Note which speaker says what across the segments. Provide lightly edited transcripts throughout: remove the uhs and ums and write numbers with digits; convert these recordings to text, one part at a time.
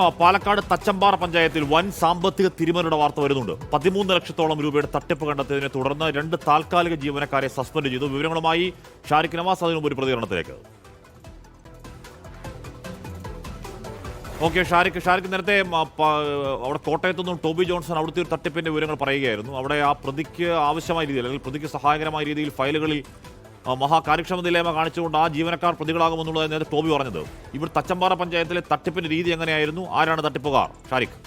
Speaker 1: പാലക്കാട് തച്ചമ്പാറ പഞ്ചായത്തിൽ വൻ സാമ്പത്തിക തിരിമറിയുടെ വാർത്ത വരുന്നുണ്ട്. 13 ലക്ഷത്തോളം രൂപയുടെ തട്ടിപ്പ് കണ്ടെത്തിയതിനെ തുടർന്ന് 2 താൽക്കാലിക ജീവനക്കാരെ സസ്പെൻഡ് ചെയ്തു. വിവരങ്ങളുമായി ഷാരിഖ് നവാസ് അതിനുമുമ്പ് ഒരു പ്രതികരണത്തിലേക്ക്. ഓക്കെ ഷാരിഖ് നേരത്തെ അവിടെ കോട്ടയത്തു നിന്നും ടോബി ജോൺസൺ അവിടുത്തെ ഒരു തട്ടിപ്പിന്റെ വിവരങ്ങൾ പറയുകയായിരുന്നു. അവിടെ ആ പ്രതിക്ക് ആവശ്യമായ രീതിയിൽ അല്ലെങ്കിൽ പ്രതിക്ക് സഹായകരമായ രീതിയിൽ ഫയലുകളിൽ മഹാകാര്യക്ഷമതയില്ലായ്മ കാണിച്ചുകൊണ്ട് ആ ജീവനക്കാർ പ്രതികളാകുമെന്നുള്ളത് നേരത്തെ ടോബി പറഞ്ഞത്. ഇവിടെ തച്ചമ്പാറ പഞ്ചായത്തിലെ തട്ടിപ്പിന്റെ രീതി എങ്ങനെയായിരുന്നു? ആരാണ് തട്ടിപ്പുകാർ? ഷാരിഖ്.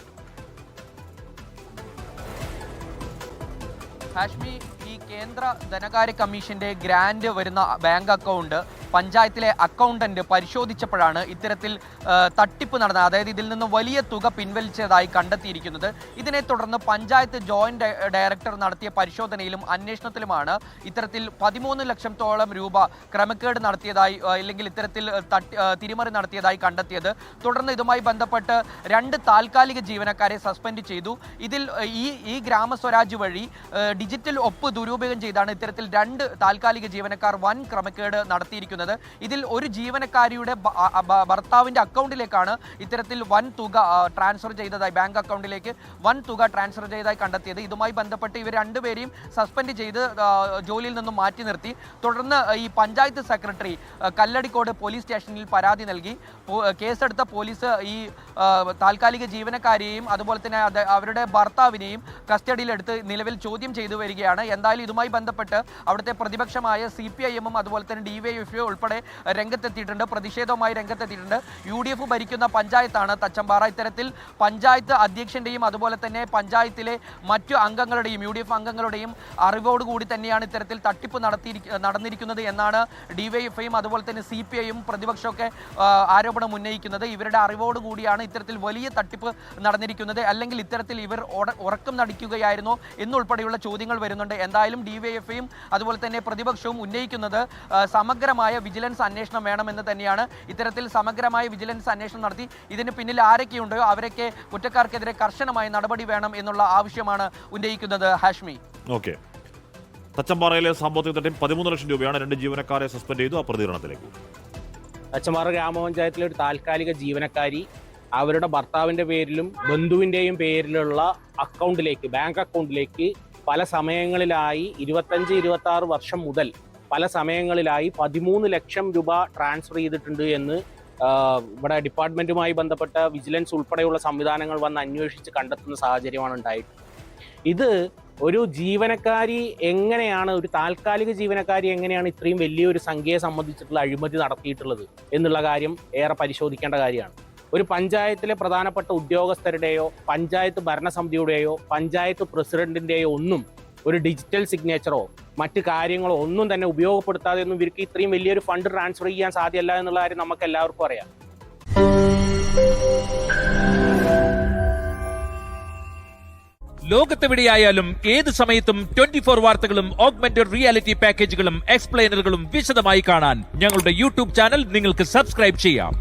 Speaker 2: ഹാഷ്മി, ഈ കേന്ദ്ര ധനകാര്യ കമ്മീഷന്റെ ഗ്രാന്റ് വരുന്ന ബാങ്ക് അക്കൗണ്ട് പഞ്ചായത്തിലെ അക്കൗണ്ടന്റ് പരിശോധിച്ചപ്പോഴാണ് ഇത്തരത്തിൽ തട്ടിപ്പ് നടന്നത്. അതായത് ഇതിൽ നിന്ന് വലിയ തുക പിൻവലിച്ചതായി കണ്ടെത്തിയിരിക്കുന്നത്. ഇതിനെ തുടർന്ന് പഞ്ചായത്ത് ജോയിന്റ് ഡയറക്ടർ നടത്തിയ പരിശോധനയിലും അന്വേഷണത്തിലുമാണ് ഇത്തരത്തിൽ 13 ലക്ഷത്തോളം രൂപ ക്രമക്കേട് നടത്തിയതായി അല്ലെങ്കിൽ ഇത്തരത്തിൽ തിരിമറി നടത്തിയതായി കണ്ടെത്തിയത്. തുടർന്ന് ഇതുമായി ബന്ധപ്പെട്ട് 2 താൽക്കാലിക ജീവനക്കാരെ സസ്പെൻഡ് ചെയ്തു. ഇതിൽ ഈ ഗ്രാമസ്വരാജ് വഴി ഡിജിറ്റൽ ഒപ്പ് ദുരുപയോഗം ചെയ്താണ് ഇത്തരത്തിൽ 2 താൽക്കാലിക ജീവനക്കാർ വൻ ക്രമക്കേട് നടത്തിയിരിക്കുന്നത്. ഇതിൽ ഒരു ജീവനക്കാരിയുടെ ഭർത്താവിന്റെ അക്കൗണ്ടിലേക്കാണ് ഇത്തരത്തിൽ വൻ തുക ട്രാൻസ്ഫർ ചെയ്തതായി, ബാങ്ക് അക്കൗണ്ടിലേക്ക് വൻ തുക ട്രാൻസ്ഫർ ചെയ്തതായി കണ്ടെത്തിയത്. ഇതുമായി ബന്ധപ്പെട്ട് ഇവർ രണ്ടുപേരെയും സസ്പെൻഡ് ചെയ്ത് ജോലിയിൽ നിന്നും മാറ്റി നിർത്തി. തുടർന്ന് ഈ പഞ്ചായത്ത് സെക്രട്ടറി കല്ലടിക്കോട് പോലീസ് സ്റ്റേഷനിൽ പരാതി നൽകി. കേസെടുത്ത പോലീസ് ഈ താൽക്കാലിക ജീവനക്കാരെയും അതുപോലെ തന്നെ അവരുടെ ഭർത്താവിനെയും കസ്റ്റഡിയിലെടുത്ത് നിലവിൽ ചോദ്യം ചെയ്തു വരികയാണ്. എന്തായാലും ഇതുമായി ബന്ധപ്പെട്ട് അവിടുത്തെ പ്രതിപക്ഷമായ CPIM അതുപോലെ തന്നെ DYFI ഉൾപ്പെടെ രംഗത്തെത്തിയിട്ടുണ്ട്, പ്രതിഷേധവുമായി രംഗത്തെത്തിയിട്ടുണ്ട്. UDF ഭരിക്കുന്ന പഞ്ചായത്താണ് തച്ചമ്പാറ. ഇത്തരത്തിൽ പഞ്ചായത്ത് അധ്യക്ഷന്റെയും അതുപോലെ തന്നെ പഞ്ചായത്തിലെ മറ്റു അംഗങ്ങളുടെയും UDF അംഗങ്ങളുടെയും അറിവോടുകൂടി തന്നെയാണ് ഇത്തരത്തിൽ തട്ടിപ്പ് നടന്നിരിക്കുന്നത് എന്നാണ് DYFIയും അതുപോലെ തന്നെ CPIയും പ്രതിപക്ഷമൊക്കെ ആരോപണം ഉന്നയിക്കുന്നത്. ഇവരുടെ അറിവോടുകൂടിയാണ് ഇത്തരത്തിൽ വലിയ തട്ടിപ്പ് നടന്നിരിക്കുന്നത്, അല്ലെങ്കിൽ ഇത്തരത്തിൽ ഇവർ ഉറക്കം നടിക്കുകയായിരുന്നോ എന്നുൾപ്പെടെയുള്ള ചോദ്യങ്ങൾ വരുന്നുണ്ട്. എന്തായാലും DYFIയും അതുപോലെ തന്നെ പ്രതിപക്ഷവും ഉന്നയിക്കുന്നത് സമഗ്രമായ വിജിലൻസ് അന്വേഷണം വേണമെന്ന് തന്നെയാണ്. ഇത്തരത്തിൽ സമഗ്രമായ വിജിലൻസ് അന്വേഷണം നടത്തി ഇതിന് പിന്നിൽ ആരൊക്കെയുണ്ടോ അവരൊക്കെ കുറ്റക്കാർക്കെതിരെ കർശനമായ നടപടി വേണം എന്നുള്ള ആവശ്യമാണ് ഉന്നയിക്കുന്നത്. ഹാഷ്മി.
Speaker 1: ഓക്കെ, തച്ചമ്പാറയിലെ സാമ്പത്തിക തട്ടിപ്പ് 13 ലക്ഷം രൂപയാണ്. 2 ജീവനക്കാരെ സസ്പെൻഡ് ചെയ്തു. ആ പ്രതികരണത്തിലേക്ക്.
Speaker 3: തച്ചമ്പാറ ഗ്രാമപഞ്ചായത്തിലെ ഒരു താൽക്കാലിക ജീവനക്കാരി അവരുടെ ഭർത്താവിന്റെ പേരിലും ബന്ധുവിന്റെയും പേരിലുള്ള അക്കൗണ്ടിലേക്ക്, ബാങ്ക് അക്കൗണ്ടിലേക്ക് പല സമയങ്ങളിലായി 25-26 വർഷം മുതൽ പല സമയങ്ങളിലായി 13 ലക്ഷം രൂപ ട്രാൻസ്ഫർ ചെയ്തിട്ടുണ്ട് എന്ന് ഇവിടെ ഡിപ്പാർട്ട്മെന്റുമായി ബന്ധപ്പെട്ട വിജിലൻസ് ഉൾപ്പെടെയുള്ള സംവിധാനങ്ങൾ വന്ന് അന്വേഷിച്ച് കണ്ടെത്തുന്ന സാഹചര്യമാണ് ഉണ്ടായിട്ടുള്ളത്. ഇത് ഒരു ജീവനക്കാരി എങ്ങനെയാണ്, ഒരു താൽക്കാലിക ജീവനക്കാരി എങ്ങനെയാണ് ഇത്രയും വലിയൊരു സംഖ്യയെ സംബന്ധിച്ചിട്ടുള്ള അഴിമതി നടത്തിയിട്ടുള്ളത് എന്നുള്ള കാര്യം ഏറെ പരിശോധിക്കേണ്ട കാര്യമാണ്. ഒരു പഞ്ചായത്തിലെ പ്രധാനപ്പെട്ട ഉദ്യോഗസ്ഥരുടെയോ പഞ്ചായത്ത് ഭരണസമിതിയുടെയോ പഞ്ചായത്ത് പ്രസിഡന്റിന്റെയോ ഒന്നും ഒരു ഡിജിറ്റൽ സിഗ്നേച്ചറോ മറ്റു കാര്യങ്ങളോ ഒന്നും തന്നെ ഉപയോഗപ്പെടുത്താതെ ഒന്നും ഇവർക്ക് ഇത്രയും വലിയൊരു ഫണ്ട് ട്രാൻസ്ഫർ ചെയ്യാൻ സാധ്യമല്ല എന്നുള്ള കാര്യം നമുക്ക് എല്ലാവർക്കും അറിയാം.
Speaker 4: ലോകത്തെവിടെയായാലും ഏത് സമയത്തും 24 വാർത്തകളും ഓഗ്മെന്റഡ് റിയാലിറ്റി പാക്കേജുകളും എക്സ്പ്ലെയിനറുകളും വിശദമായി കാണാൻ ഞങ്ങളുടെ YouTube ചാനൽ നിങ്ങൾക്ക് സബ്സ്ക്രൈബ് ചെയ്യാം.